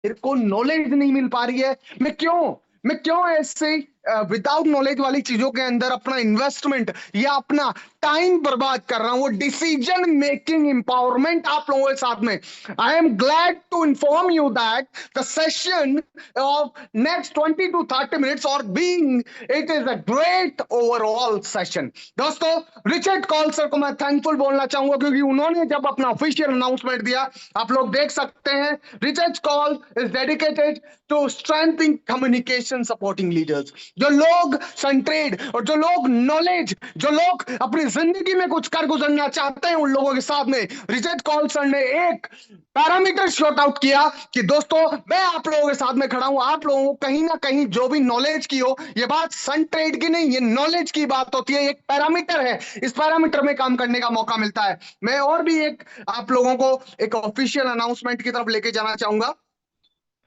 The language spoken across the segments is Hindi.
मेरे को नॉलेज नहीं मिल पा रही है। मैं क्यों ऐसे विदाउट नॉलेज वाली चीजों के अंदर अपना इन्वेस्टमेंट या अपना टाइम बर्बाद कर रहा हूं। वो डिसीजन मेकिंग एम्पावरमेंट आप लोगों के साथ में। I am glad to inform you that the session of next 20 to 30 minutes और being it is a great overall session. दोस्तों, रिचर्ड कॉल सर को मैं थैंकफुल बोलना चाहूंगा, क्योंकि उन्होंने जब अपना ऑफिशियल अनाउंसमेंट दिया, आप लोग देख सकते हैं, Richard Call is dedicated to strengthening communication supporting leaders. जो लोग सेंट्रेड और जो लोग नॉलेज, जो लोग अपनी जिंदगी में कुछ कर गुजरना चाहते हैं, उन लोगों के साथ में रिचर्ड कॉल सर ने एक पैरामीटर शॉर्ट आउट किया कि दोस्तों, मैं आप लोगों के साथ में खड़ा हूं। आप लोगों को कहीं ना कहीं जो भी नॉलेज की हो, ये बात सन ट्रेड की नहीं, ये नॉलेज की बात होती है। एक पैरामीटर है, इस पैरामीटर में काम करने का मौका मिलता है। मैं और भी एक आप लोगों को एक ऑफिशियल अनाउंसमेंट की तरफ लेके जाना चाहूंगा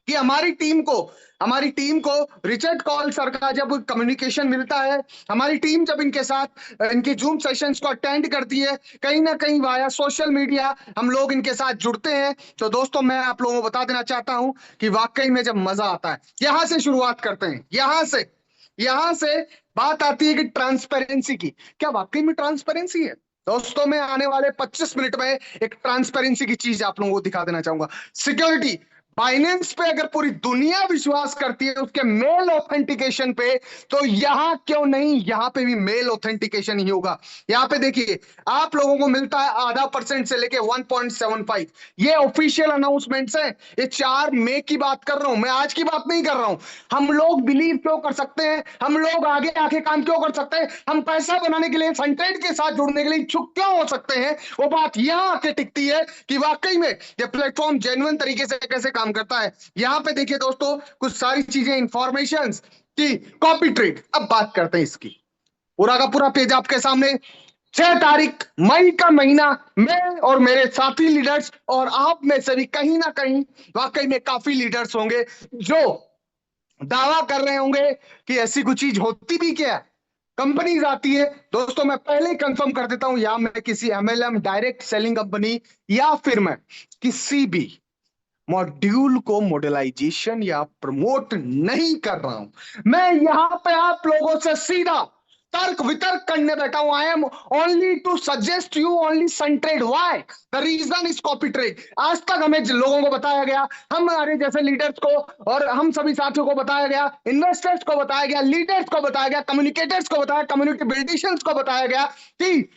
कि हमारी टीम को रिचर्ड कॉल सर का जब कम्युनिकेशन मिलता है, हमारी टीम जब इनके साथ इनके जूम सेशंस को अटेंड करती है, कहीं ना कहीं वाया सोशल मीडिया हम लोग इनके साथ जुड़ते हैं, तो दोस्तों मैं आप लोगों को बता देना चाहता हूं कि वाकई में जब मजा आता है, यहां से शुरुआत करते हैं। यहां से बात आती है कि ट्रांसपेरेंसी की। क्या वाकई में ट्रांसपेरेंसी है? दोस्तों, मैं आने वाले 25 मिनट में एक ट्रांसपेरेंसी की चीज आप लोगों को दिखा देना चाहूंगा। सिक्योरिटी, बाइनेंस पे अगर पूरी दुनिया विश्वास करती है उसके मेल ऑथेंटिकेशन पे, तो यहां क्यों नहीं, यहां पे भी मेल ऑथेंटिकेशन ही होगा। यहां पे देखिए, आप लोगों को मिलता है 0.5% से लेके 1.75। ये ऑफिशियल अनाउंसमेंट्स है। ये 4 मई की बात कर रहा हूं, मैं आज की बात नहीं कर रहा हूं। हम लोग बिलीव क्यों कर सकते हैं, हम लोग आगे आके काम क्यों कर सकते हैं, हम पैसा बनाने के लिए सेंट्रेड के साथ जुड़ने के लिए इच्छुक क्यों हो सकते हैं, वो बात यहां आके टिकती है कि वाकई में ये प्लेटफॉर्म जेन्युइन तरीके से कैसे काम करता है। यहां पे देखिए दोस्तों, कुछ सारी चीजें, इंफॉर्मेशन की कॉपी ट्रेड। अब बात करते हैं इसकी। पूरा का पूरा पेज आपके सामने। 6 तारीख मई का महीना, मैं और मेरे साथी लीडर्स और आप में से भी कहीं ना कहीं वाकई में काफी लीडर्स होंगे जो दावा कर रहे होंगे कि ऐसी कुछ चीज होती भी क्या, कंपनीज आती है। दोस्तों, मैं पहले ही कंफर्म कर देता हूं, या मैं किसी एमएलएम डायरेक्ट सेलिंग कंपनी या फिर मैं किसी भी मॉड्यूल को मॉडलाइजेशन या प्रमोट नहीं कर रहा हूं। मैं यहां पे आप लोगों से सीधा तर्क वितर्क करने बैठा हूं। I am only to suggest you only centred. Why? The reason is copy trade. आज तक हमें लोगों को बताया गया, हमारे जैसे लीडर्स को और हम सभी साथियों को बताया गया, इन्वेस्टर्स को बताया गया, लीडर्स को बताया गया, कम्युनिकेटर्स को बताया, कम्युनिटी बिल्डिशंस को बताया गया कि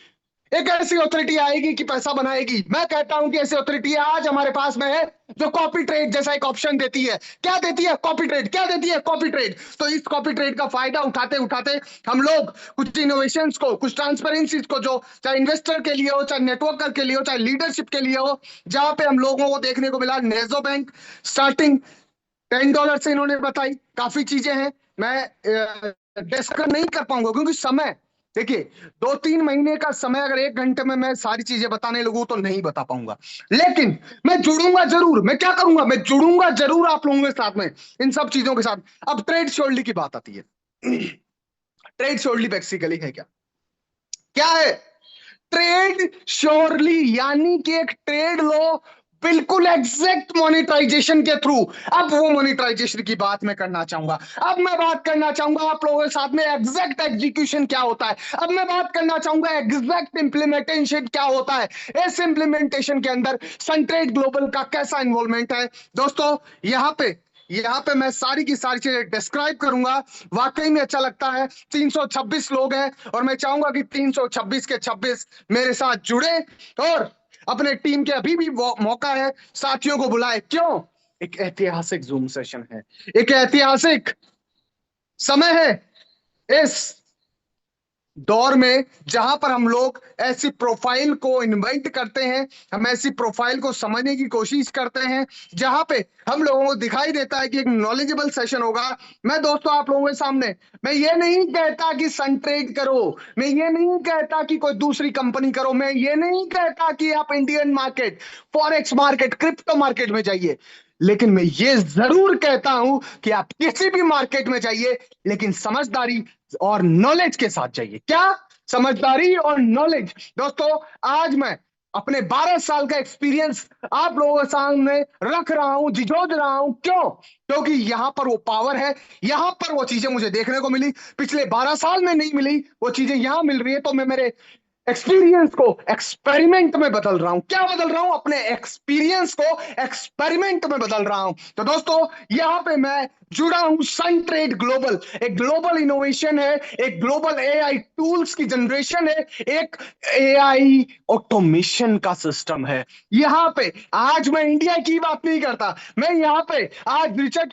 एक ऐसी ऑथोरिटी आएगी कि पैसा बनाएगी। मैं कहता हूं कि ऐसी ऑथोरिटी आज हमारे पास में है, जो कॉपी ट्रेड जैसा एक ऑप्शन देती है। क्या देती है? Copy trade. क्या देती है? Copy trade. तो इस कॉपी ट्रेड का फायदा उठाते उठाते हम लोग कुछ इनोवेशंस को, कुछ ट्रांसपेरेंसी को, जो चाहे इन्वेस्टर के लिए हो, चाहे नेटवर्कर के लिए हो, चाहे लीडरशिप के लिए हो, जहां पे हम लोगों को देखने को मिला, नेजो बैंक स्टार्टिंग $10 से इन्होंने बताई। काफी चीजें हैं, मैं डिस्कस नहीं कर पाऊंगा क्योंकि समय, देखिए 2-3 महीने का समय, अगर 1 घंटे में मैं सारी चीजें बताने लगूं तो नहीं बता पाऊंगा। लेकिन मैं जुड़ूंगा जरूर। मैं क्या करूंगा? मैं जुड़ूंगा जरूर आप लोगों के साथ में, इन सब चीजों के साथ। अब ट्रेड श्योरली की बात आती है। ट्रेड श्योरली बेसिकली है क्या? क्या है ट्रेड श्योरली? यानी कि एक ट्रेड लो बिल्कुल एग्जैक्ट मोनेटाइजेशन के थ्रू। अब वो मोनेटाइजेशन की बात मैं करना चाहूंगा। अब मैं बात करना चाहूंगा आप लोगों के साथ में एग्जैक्ट एग्जीक्यूशन क्या होता है। अब मैं बात करना चाहूंगा एग्जैक्ट इंप्लीमेंटेशन क्या होता है। इस इंप्लीमेंटेशन के अंदर सनट्रेड ग्लोबल का कैसा इन्वॉल्वमेंट है। दोस्तों, यहाँ पे मैं सारी की सारी चीजें डिस्क्राइब करूंगा। वाकई में अच्छा लगता है। 326 लोग हैं और मैं चाहूंगा कि 326 के 26 मेरे साथ जुड़े और अपने टीम के अभी भी मौका है, साथियों को बुलाए। क्यों? एक ऐतिहासिक जूम सेशन है, एक ऐतिहासिक समय है इस दौर में, जहां पर हम लोग ऐसी प्रोफाइल को इन्वाइट करते हैं, हम ऐसी प्रोफाइल को समझने की कोशिश करते हैं, जहां पे हम लोगों को दिखाई देता है कि एक नॉलेजेबल सेशन होगा। मैं दोस्तों आप लोगों के सामने, मैं ये नहीं कहता कि सन ट्रेड करो, मैं ये नहीं कहता कि कोई दूसरी कंपनी करो, मैं ये नहीं कहता कि आप Indian market, forex market, crypto market में जाइए, लेकिन मैं ये जरूर कहता हूं कि आप किसी भी मार्केट में जाइए, लेकिन समझदारी और नॉलेज के साथ जाइए। क्या? समझदारी और नॉलेज। दोस्तों, आज मैं अपने 12 साल का एक्सपीरियंस आप लोगों के सामने रख रहा हूं, झिझोड़ रहा हूं। क्यों? क्योंकि यहां पर वो पावर है, यहां पर वो चीजें मुझे देखने को मिली, पिछले 12 साल में नहीं मिली, वो चीजें यहां मिल रही है। तो मैं मेरे एक्सपीरियंस को एक्सपेरिमेंट में बदल रहा हूं। क्या बदल रहा हूं? अपने एक्सपीरियंस को एक्सपेरिमेंट में बदल रहा हूं। तो दोस्तों, यहां पे मैं जुड़ा हूं सन ट्रेड ग्लोबल। एक ग्लोबल इनोवेशन है, एक ग्लोबल एआई टूल्स की जनरेशन है, एक एआई ऑटोमेशन का सिस्टम है। यहां पे आज मैं इंडिया की बात नहीं करता, मैं यहां पे आज रिचर्ड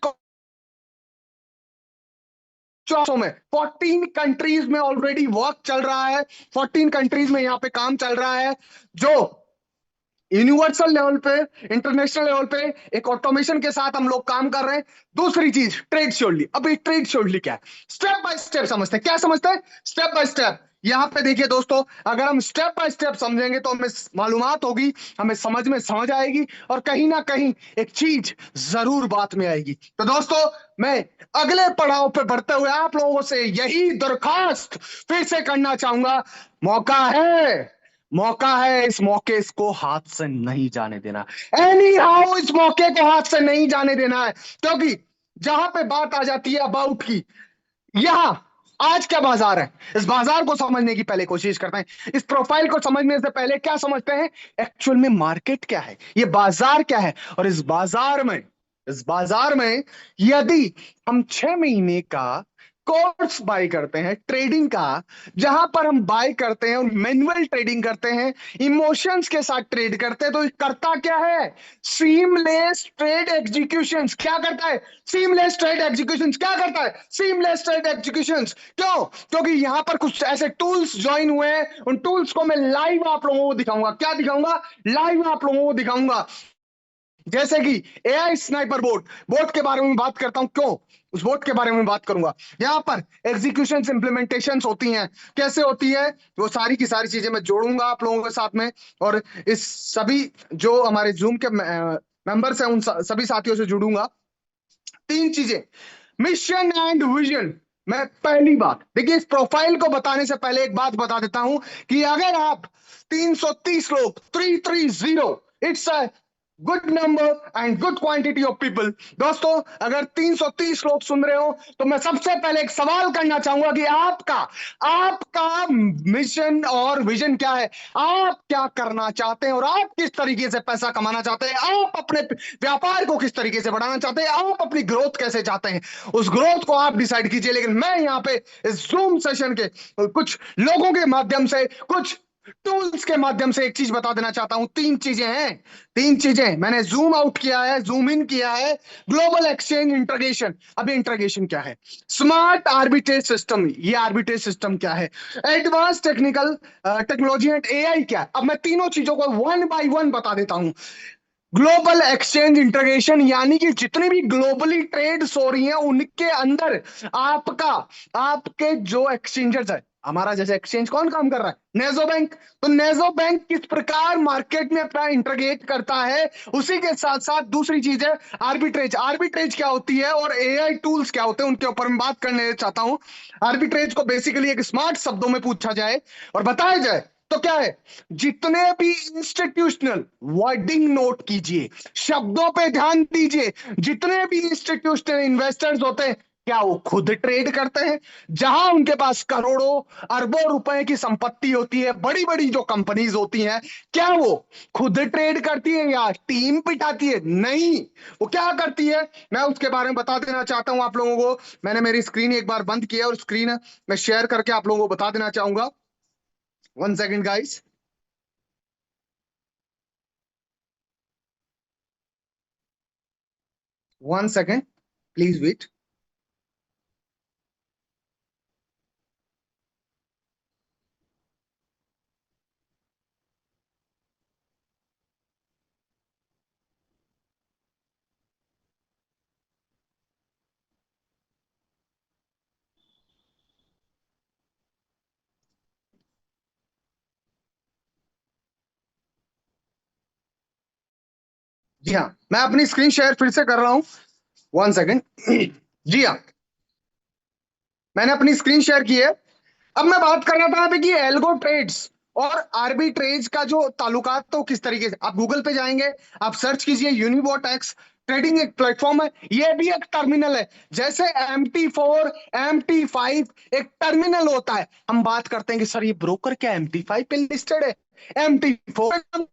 में 14 कंट्रीज में ऑलरेडी वर्क चल रहा है, 14 कंट्रीज में यहाँ पे काम चल रहा है, जो यूनिवर्सल लेवल पे, इंटरनेशनल लेवल पे एक ऑटोमेशन के साथ हम लोग काम कर रहे हैं। दूसरी चीज, ट्रेड श्योरली। अब ये ट्रेड श्योरली क्या है? स्टेप बाय स्टेप समझते हैं। क्या समझते हैं? Step by step. यहाँ पे देखिए दोस्तों, अगर हम स्टेप बाय स्टेप समझेंगे तो हमें मालूमात होगी, हमें समझ में समझ आएगी, और कहीं ना कहीं एक चीज जरूर बात में आएगी। तो दोस्तों, मैं अगले पड़ाव पे बढ़ते हुए आप लोगों से यही दरखास्त फिर से करना चाहूंगा। मौका है, मौका है, इस मौके इसको हाथ से नहीं जाने देना। एनी हाउ इस मौके को हाथ से नहीं जाने देना है, क्योंकि जहां पे बात आ जाती है अबाउट की, यहां आज क्या बाजार है, इस बाजार को समझने की पहले कोशिश करते हैं। इस प्रोफाइल को समझने से पहले क्या समझते हैं? एक्चुअल में मार्केट क्या है, ये बाजार क्या है, और इस बाजार में यदि हम 6 महीने का कोर्स बाय करते हैं ट्रेडिंग का, जहां पर हम बाय करते हैं और मैनुअल ट्रेडिंग करते हैं, इमोशंस के साथ ट्रेड करते हैं, तो ये करता क्या है? Seamless trade executions. क्या करता है? Seamless trade executions. क्या करता है? Seamless trade executions. क्यों? क्योंकि यहां पर कुछ ऐसे टूल्स ज्वाइन हुए हैं, उन टूल्स को मैं लाइव आप लोगों को दिखाऊंगा। क्या दिखाऊंगा? लाइव आप लोगों को दिखाऊंगा। जैसे कि एआई स्नाइपर बोट के बारे में बात करता हूं। क्यों? उस बोट के बारे में बात करूंगा। यहां पर एग्जीक्यूशन इंप्लीमेंटेशन होती हैं, कैसे होती है, वो सारी की सारी चीजें मैं जोड़ूंगा आप लोगों के साथ में। और इस सभी जो हमारे जूम के मेंबर्स हैं, उन सभी साथियों से जुड़ूंगा। 3 चीजें, मिशन एंड विजन। मैं पहली बात देखिए, इस प्रोफाइल को बताने से पहले एक बात बता देता हूं कि अगर आप 330 लोग, 330, it's a good number and good quantity of people. दोस्तों, अगर 330 लोग सुन रहे हो, तो मैं सबसे पहले एक सवाल करना चाहूंगा कि आपका आपका मिशन और विजन क्या है? आप क्या करना चाहते हैं और आप किस तरीके से पैसा कमाना चाहते हैं? आप अपने व्यापार को किस तरीके से बढ़ाना चाहते हैं? आप अपनी ग्रोथ कैसे चाहते हैं? उस ग्रोथ को आप डिसाइड कीजिए। लेकिन मैं यहाँ पे इस जूम सेशन के कुछ लोगों के माध्यम से, कुछ टूल्स के माध्यम से एक चीज बता देना चाहता हूं। 3 चीजें हैं, 3 चीजें मैंने जूम आउट किया है, जूम इन किया है। Global exchange integration. अब इंटीग्रेशन क्या है? स्मार्ट आर्बिट्रेज सिस्टम, ये आर्बिट्रेज सिस्टम क्या है? Advance technical technology and AI क्या है? अब मैं तीनों चीजों को वन बाय वन बता देता हूं। ग्लोबल एक्सचेंज इंटीग्रेशन यानी कि जितनी भी ग्लोबली ट्रेड्स हो रही हैं, उनके अंदर आपका, आपके जो एक्सचेंजर्स है, हमारा जैसे एक्सचेंज कौन काम कर रहा है? नेजो बैंक। तो नेजो बैंक किस प्रकार मार्केट में अपना इंटीग्रेट करता है, उसी के साथ साथ दूसरी चीज है आर्बिट्रेज। आर्बिट्रेज क्या होती है और एआई टूल्स क्या होते हैं, उनके ऊपर मैं बात करने चाहता हूं। आर्बिट्रेज को बेसिकली एक स्मार्ट शब्दों में पूछा जाए और बताया जाए तो क्या है? जितने भी इंस्टीट्यूशनल, वर्डिंग नोट कीजिए, शब्दों पे ध्यान दीजिए, जितने भी इंस्टीट्यूशनल इन्वेस्टर्स होते हैं, क्या वो खुद ट्रेड करते हैं? जहां उनके पास करोड़ों अरबों रुपए की संपत्ति होती है, बड़ी बड़ी जो कंपनीज होती हैं, क्या वो खुद ट्रेड करती है या टीम पिटाती है? नहीं, वो क्या करती है, मैं उसके बारे में बता देना चाहता हूं आप लोगों को। मैंने मेरी स्क्रीन एक बार बंद किया और स्क्रीन मैं शेयर करके आप लोगों को बता देना चाहूंगा। 1 second guys. 1 second, please wait. जी हाँ, मैं अपनी स्क्रीन शेयर फिर से कर रहा हूं। 1 second. जी हाँ, मैंने अपनी स्क्रीन शेयर की है। अब मैं बात कर रहा था अभी कि एल्गो ट्रेड्स और आर्बिट्रेज का जो ताल्लुकात तो किस तरीके से, आप गूगल पे जाएंगे, आप सर्च कीजिए यूनिबॉट एक्स ट्रेडिंग, एक प्लेटफॉर्म है, ये भी एक टर्मिनल है। जैसे MT4 MT5 एक टर्मिनल होता है। हम बात करते हैं कि सर ये ब्रोकर क्या MT5 पे लिस्टेड है, MT4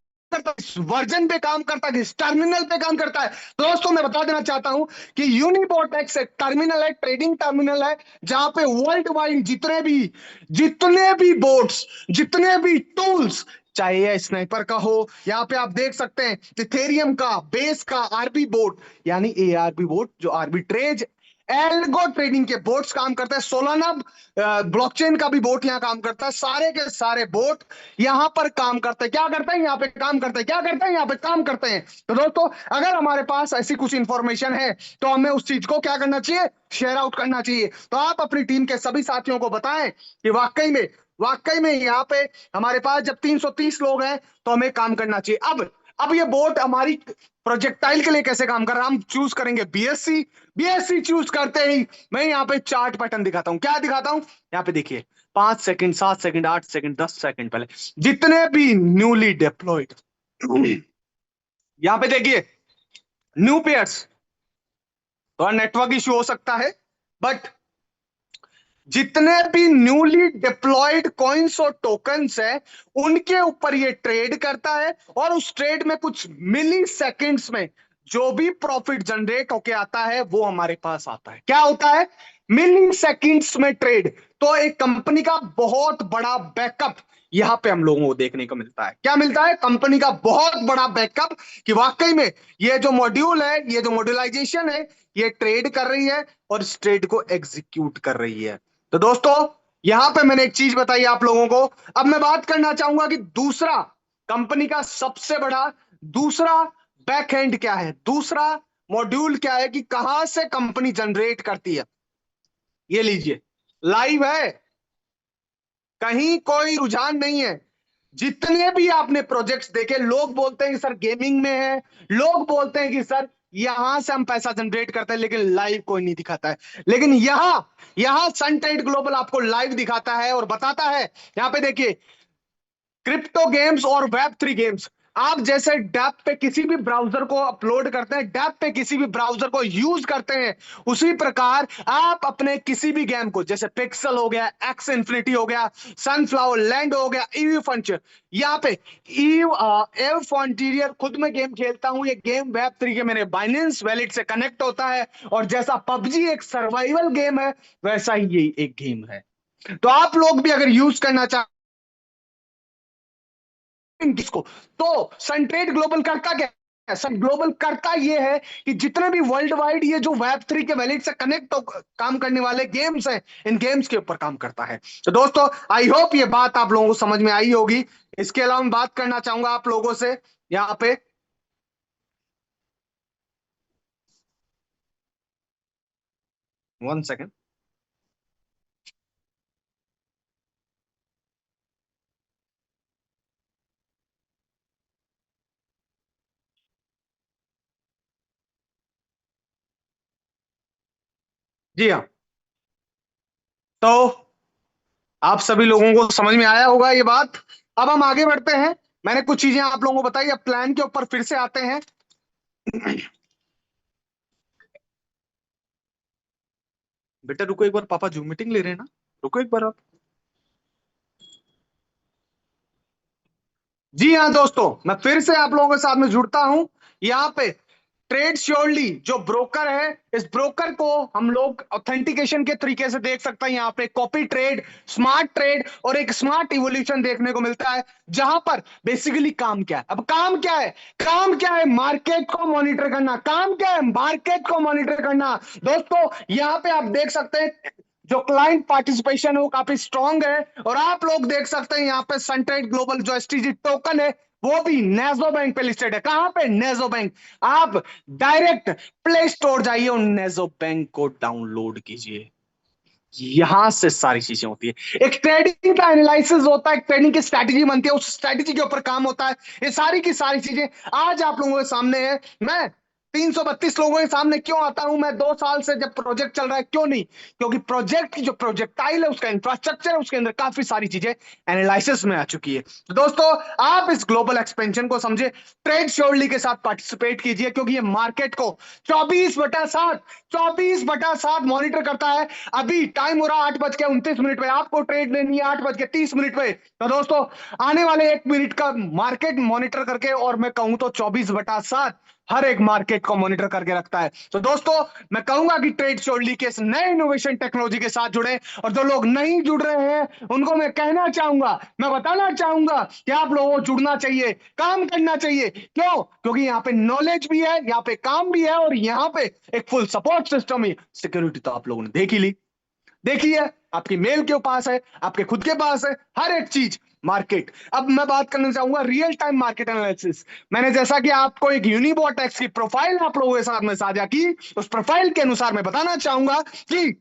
वर्जन पे काम करता है, किस टर्मिनल पे काम करता है? तो दोस्तों मैं बता देना चाहता हूं कि यूनिबॉट एक्स एक टर्मिनल है, ट्रेडिंग टर्मिनल है, जहां पे वर्ल्ड वाइड जितने भी बोट्स, जितने भी टूल्स, चाहे ये स्नाइपर का हो, यहाँ पे आप देख सकते हैं इथेरियम का, बेस का, आरबी बोट यानी ARB बोट जो आर्बिट्रेज एल्गो ट्रेडिंग के बोट्स काम करता है, सोलाना ब्लॉकचेन का भी बोट यहाँ काम करता है, सारे के सारे बोट यहाँ पर काम करते हैं। क्या करते हैं? यहाँ पे काम करते हैं। क्या करते हैं? यहाँ पे काम करते हैं। तो दोस्तों अगर हमारे पास ऐसी कुछ इंफॉर्मेशन है तो हमें उस चीज को क्या करना चाहिए? शेयर आउट करना चाहिए। तो आप अपनी टीम के सभी साथियों को बताएं कि वाकई में यहाँ पे हमारे पास जब 330 लोग हैं तो हमें काम करना चाहिए। अब ये बोट हमारी प्रोजेक्टाइल के लिए कैसे काम कर रहा है? हम चूज करेंगे बीएससी चूज करते ही मैं यहाँ पे चार्ट पैटर्न दिखाता हूं। क्या दिखाता हूं? यहाँ पे देखिए 5 सेकंड, 7 सेकंड, 8 सेकंड, 10 सेकंड पहले जितने भी न्यूली डिप्लॉयड, यहाँ पे देखिए न्यू पेयर्स, तो नेटवर्क इश्यू हो सकता है, बट जितने भी न्यूली डिप्लॉयड कॉइन्स और टोकन्स है उनके ऊपर ये ट्रेड करता है, और उस ट्रेड में कुछ मिली सेकेंड्स में जो भी प्रॉफिट जनरेट होके आता है वो हमारे पास आता है। क्या होता है? मिली सेकेंड्स में ट्रेड। तो एक कंपनी का बहुत बड़ा बैकअप यहां पे हम लोगों को देखने को मिलता है। क्या मिलता है? कंपनी का बहुत बड़ा बैकअप कि वाकई में ये जो मॉड्यूल है, ये जो मॉड्यूलाइजेशन है, ये ट्रेड कर रही है और इस ट्रेड को एग्जीक्यूट कर रही है। तो दोस्तों यहां पे मैंने एक चीज बताई आप लोगों को। अब मैं बात करना चाहूंगा कि दूसरा कंपनी का सबसे बड़ा दूसरा बैक एंड क्या है, दूसरा मॉड्यूल क्या है, कि कहां से कंपनी जनरेट करती है। ये लीजिए, लाइव है, कहीं कोई रुझान नहीं है। जितने भी आपने प्रोजेक्ट्स देखे, लोग बोलते हैं कि सर गेमिंग में है, लोग बोलते हैं कि सर यहां से हम पैसा जनरेट करते हैं, लेकिन लाइव कोई नहीं दिखाता है। लेकिन यहां यहां सन ट्रेड ग्लोबल आपको लाइव दिखाता है और बताता है। यहां पे देखिए क्रिप्टो गेम्स और वेब 3 गेम्स, आप जैसे डेप पे किसी भी ब्राउजर को अपलोड करते हैं, डेप पे किसी भी ब्राउजर को यूज करते हैं, उसी प्रकार आप अपने किसी भी गेम को, जैसे पिक्सल हो गया, एक्स इन्फिनिटी हो गया, सनफ्लावर लैंड हो गया, ईवी फंच, यहाँ पे एव फॉन्टिरियर खुद में गेम खेलता हूं, ये गेम वेब 3 के मेरे बाइनेंस वैलेट से कनेक्ट होता है, और जैसा पबजी एक सर्वाइवल गेम है वैसा ही ये एक गेम है। तो आप लोग भी अगर यूज करना चाहते किसको, तो सनट्रेड ग्लोबल करता क्या है? सन ग्लोबल करता ये है कि जितने भी वर्ल्ड वाइड ये जो वेब 3 के वैलिड से कनेक्ट काम करने वाले गेम्स हैं, इन गेम्स के ऊपर काम करता है। तो दोस्तों आई होप ये बात आप लोगों को समझ में आई होगी। इसके अलावा मैं बात करना चाहूंगा आप लोगों से यहाँ पे, 1 सेकेंड। जी हाँ, तो आप सभी लोगों को समझ में आया होगा ये बात। अब हम आगे बढ़ते हैं। मैंने कुछ चीजें आप लोगों को बताई, अब प्लान के ऊपर फिर से आते हैं। बेटा रुको एक बार, पापा जूम मीटिंग ले रहे हैं ना, रुको एक बार आप। जी हाँ दोस्तों, मैं फिर से आप लोगों के साथ में जुड़ता हूं। यहाँ पे ट्रेड श्योरली जो ब्रोकर है, इस ब्रोकर को हम लोग ऑथेंटिकेशन के तरीके से देख सकते हैं। यहाँ पे कॉपी ट्रेड, स्मार्ट ट्रेड और एक स्मार्ट इवोल्यूशन देखने को मिलता है, जहां पर बेसिकली काम क्या है? अब काम क्या है? काम क्या है? मार्केट को मॉनिटर करना। काम क्या है? मार्केट को मॉनिटर करना। दोस्तों यहाँ पे आप देख सकते हैं जो क्लाइंट पार्टिसिपेशन है वो काफी स्ट्रांग है, और आप लोग देख सकते हैं यहाँ पे सनट्रेड ग्लोबल जो एसटीजी टोकन है वो भी नेजो बैंक पे लिस्टेड है। कहां पे? नेजो बैंक। आप डायरेक्ट प्ले स्टोर जाइए और नेजो बैंक को डाउनलोड कीजिए। यहां से सारी चीजें होती है, एक ट्रेडिंग का एनालिसिस होता है, एक ट्रेडिंग की स्ट्रैटेजी बनती है, उस स्ट्रैटेजी के ऊपर काम होता है। ये सारी की सारी चीजें आज आप लोगों के सामने है। मैं 332 लोगों के सामने क्यों आता हूं मैं 2 साल से, जब प्रोजेक्ट चल रहा है? क्यों नहीं? क्योंकि प्रोजेक्ट की जो प्रोजेक्टाइल है, उसका इंफ्रास्ट्रक्चर है, उसके अंदर काफी सारी चीजें एनालिसिस में आ चुकी है। तो दोस्तों, आप इस ग्लोबल एक्सपेंशन को समझे, ट्रेड श्योरली के साथ पार्टिसिपेट कीजिए, क्योंकि ये मार्केट को 24/7 मॉनिटर करता है। अभी टाइम हो रहा 8:29 पे, आपको ट्रेड लेनी है 8:30 पे। तो दोस्तों, आने वाले 1 मिनट का मार्केट मॉनिटर करके, और मैं कहूं तो 24/7 हर एक मार्केट को मॉनिटर करके रखता है। तो दोस्तों, मैं कहूंगा कि ट्रेड श्योरली के इस नए इनोवेशन टेक्नोलॉजी के साथ जुड़े, और जो लोग नहीं जुड़ रहे हैं उनको मैं कहना चाहूंगा, मैं बताना चाहूंगा कि आप लोगों को जुड़ना चाहिए, काम करना चाहिए। क्यों? क्योंकि यहाँ पे नॉलेज भी है, यहाँ पे काम भी है, और यहाँ पे एक फुल सपोर्ट सिस्टम है। सिक्योरिटी तो आप लोगों ने देख ही ली, देखिए, आपकी मेल के पास है, आपके खुद के पास है, हर एक चीज मार्केट। अब मैं बात करना चाहूंगा रियल टाइम मार्केट एनालिसिस। मैंने जैसा कि आपको एक यूनिबॉट एक्स की प्रोफाइल आप लोगों के साथ में साझा की, उस प्रोफाइल के अनुसार मैं बताना चाहूंगा कि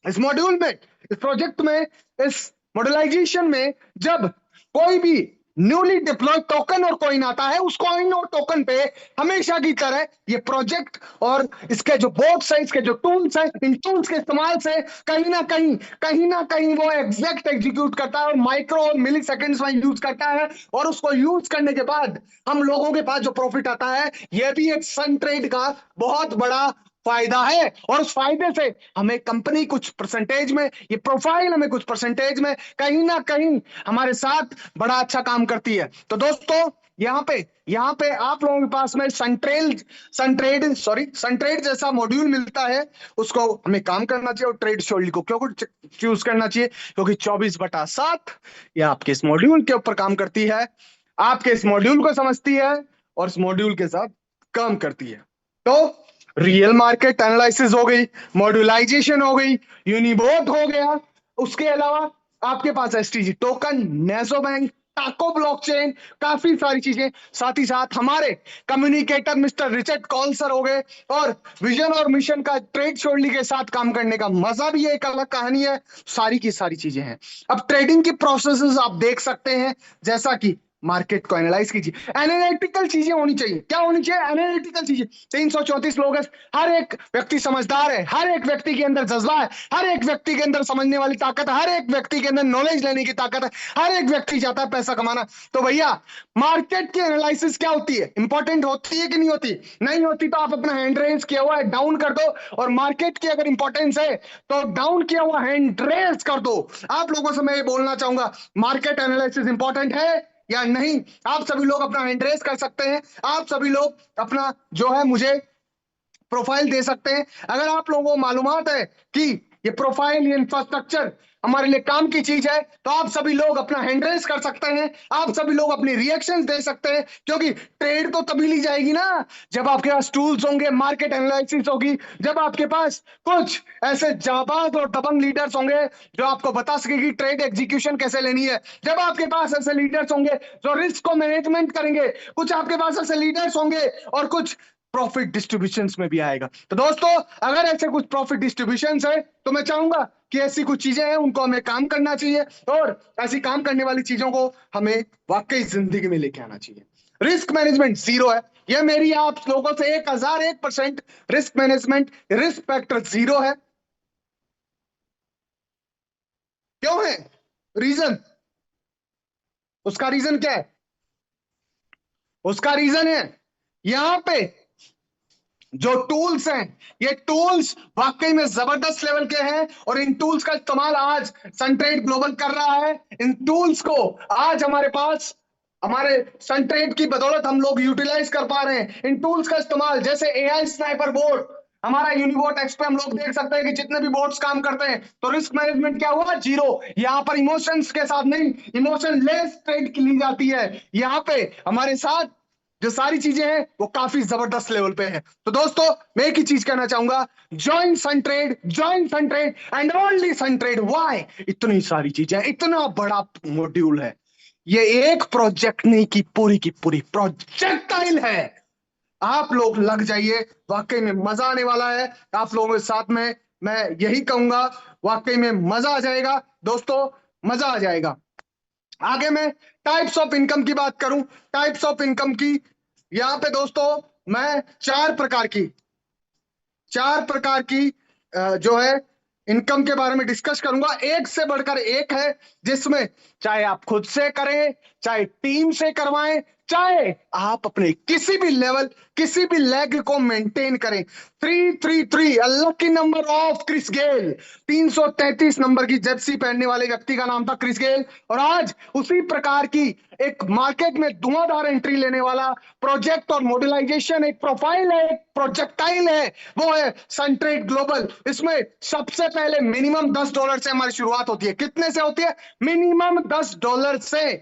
इस मॉड्यूल में, इस प्रोजेक्ट में, इस मॉड्यूलाइजेशन में, जब कोई भी न्यूली डिप्लॉय टोकन और कॉइन आता है, उस कॉइन और टोकन पे हमेशा की तरह ये प्रोजेक्ट और इसके जो बोर्ड्स है, इसके जो टूल्स है, इन टूल्स के इस्तेमाल से कहीं ना कहीं वो एग्जैक्ट एग्जीक्यूट करता है, और माइक्रो और मिली सेकेंड्स में यूज करता है। और उसको यूज करने के बाद हम लोगों के पास जो प्रॉफिट आता है, ये भी एक सन ट्रेड का बहुत बड़ा फायदा है। और उस फायदे से हमें कंपनी कुछ परसेंटेज में, ये प्रोफाइल हमें कुछ परसेंटेज में कहीं ना कहीं हमारे साथ बड़ा अच्छा काम करती है। तो दोस्तों, यहाँ पे आप लोगों के पास में सनट्रेड जैसा मॉड्यूल मिलता है, उसको हमें काम करना चाहिए। और ट्रेड श्योरली को क्यों चूज करना चाहिए? क्योंकि 24/7 ये आपके इस मॉड्यूल के ऊपर काम करती है, आपके इस मॉड्यूल को समझती है, और इस मॉड्यूल के साथ काम करती है। तो रियल मार्केट एनालिसिस हो गई, मॉड्यूलाइजेशन हो गई, यूनिबोट हो गया, उसके अलावा आपके पास एसटीजी टोकन, नेजो बैंक, टाको ब्लॉकचेन, काफी सारी चीजें, साथ ही साथ हमारे communicator mister Richard Call sir हो गए। और विजन और मिशन का ट्रेड श्योरली के साथ काम करने का मजा भी एक अलग कहानी है। सारी की सारी चीजें हैं। अब ट्रेडिंग की प्रोसेसेस आप देख सकते हैं, जैसा कि मार्केट को एनालाइज कीजिए, एनालिटिकल चीजें होनी चाहिए। क्या होनी चाहिए? एनालिटिकल चीजें। 334 लोग हैं, हर एक व्यक्ति समझदार है, हर एक व्यक्ति के अंदर जज्बा है, हर एक व्यक्ति के अंदर समझने वाली ताकत है, हर एक व्यक्ति के अंदर नॉलेज लेने की ताकत है, हर एक व्यक्ति चाहता है पैसा कमाना। तो भैया, मार्केट की एनालिसिस क्या होती है? इंपॉर्टेंट होती है कि नहीं होती? नहीं होती तो आप अपना हैंड रेज किया हुआ है डाउन कर दो, और मार्केट की अगर इंपॉर्टेंस है तो डाउन किया हुआ हैंड रेज कर दो। आप लोगों से मैं ये बोलना चाहूंगा, मार्केट एनालिसिस इंपॉर्टेंट है या नहीं? आप सभी लोग अपना हैंड रेज कर सकते हैं, आप सभी लोग अपना जो है मुझे प्रोफाइल दे सकते हैं। अगर आप लोगों को मालूमात है कि ये प्रोफाइल, ये इंफ्रास्ट्रक्चर हमारे लिए काम की चीज है, तो आप सभी लोग अपना हैंड रेज कर सकते हैं, आप सभी लोग अपनी रिएक्शंस दे सकते हैं। क्योंकि ट्रेड तो तभी ली जाएगी ना जब आपके पास टूल्स होंगे, मार्केट एनालिसिस होगी, जब आपके पास कुछ ऐसे जाबाज और दबंग लीडर्स होंगे जो आपको बता सकेगी ट्रेड एग्जीक्यूशन कैसे लेनी है, जब आपके पास ऐसे लीडर्स होंगे जो रिस्क को मैनेजमेंट करेंगे, कुछ आपके पास ऐसे लीडर्स होंगे, और कुछ प्रॉफिट डिस्ट्रीब्यूशन में भी आएगा। तो दोस्तों, अगर ऐसे कुछ प्रॉफिट डिस्ट्रीब्यूशन है, तो मैं चाहूंगा कि ऐसी कुछ चीजें हैं, उनको हमें काम करना चाहिए, और ऐसी काम करने वाली चीजों को हमें वाकई जिंदगी में लेके आना चाहिए। रिस्क मैनेजमेंट जीरो है, यह मेरी आप लोगों से 1001% risk management, risk factor zero है। क्यों है? रीजन, उसका रीजन क्या है? उसका रीजन है, यहां पे जो टूल्स हैं, ये टूल्स वाकई में जबरदस्त लेवल के हैं, और इन टूल्स का इस्तेमाल आज सनट्रेड ग्लोबल कर रहा है। इन टूल्स को आज हमारे पास, हमारे सनट्रेड की बदौलत हम लोग यूटिलाइज कर पा रहे हैं। इन टूल्स का इस्तेमाल, जैसे एआई स्नाइपर बोर्ड, हमारा यूनिबोट एक्स पे हम लोग देख सकते हैं कि जितने भी बोर्ड्स काम करते हैं, तो रिस्क मैनेजमेंट क्या हुआ? जीरो। यहाँ पर इमोशंस के साथ नहीं, इमोशन लेस ट्रेड की ली जाती है। यहाँ पे हमारे साथ जो सारी चीजें हैं वो काफी जबरदस्त लेवल पे है। तो दोस्तों, मैं एक ही चीज कहना चाहूंगा, ज्वाइन सनट्रेड एंड ओनली सनट्रेड। व्हाई? इतनी सारी चीजें, इतना बड़ा मॉड्यूल है, ये एक प्रोजेक्ट नहीं की पूरी प्रोजेक्टाइल है। आप लोग लग जाइए, वाकई में मजा आने वाला है। आप लोगों के साथ में मैं यही कहूंगा, वाकई में मजा आ जाएगा दोस्तों, मजा आ जाएगा। आगे मैं टाइप्स ऑफ इनकम की बात करूं, टाइप्स ऑफ इनकम की, यहां पे दोस्तों मैं चार प्रकार की जो है इनकम के बारे में डिस्कस करूंगा। एक से बढ़कर एक है, जिसमें चाहे आप खुद से करें, चाहे टीम से करवाएं, चाहे आप अपने किसी भी लेवल, किसी भी लेग को मेंटेन करें। 333 lucky number of Chris Gayle. 333 number की जर्सी पहनने वाले व्यक्ति का नाम था क्रिस गेल। और आज उसी प्रकार की एक मार्केट में धुआंधार एंट्री लेने वाला प्रोजेक्ट और मॉडलाइजेशन एक प्रोफाइल है, एक प्रोजेक्टाइल है, वो है सनट्रेड ग्लोबल। इसमें सबसे पहले मिनिमम $10 से हमारी शुरुआत होती है। कितने से होती है? मिनिमम $10 से।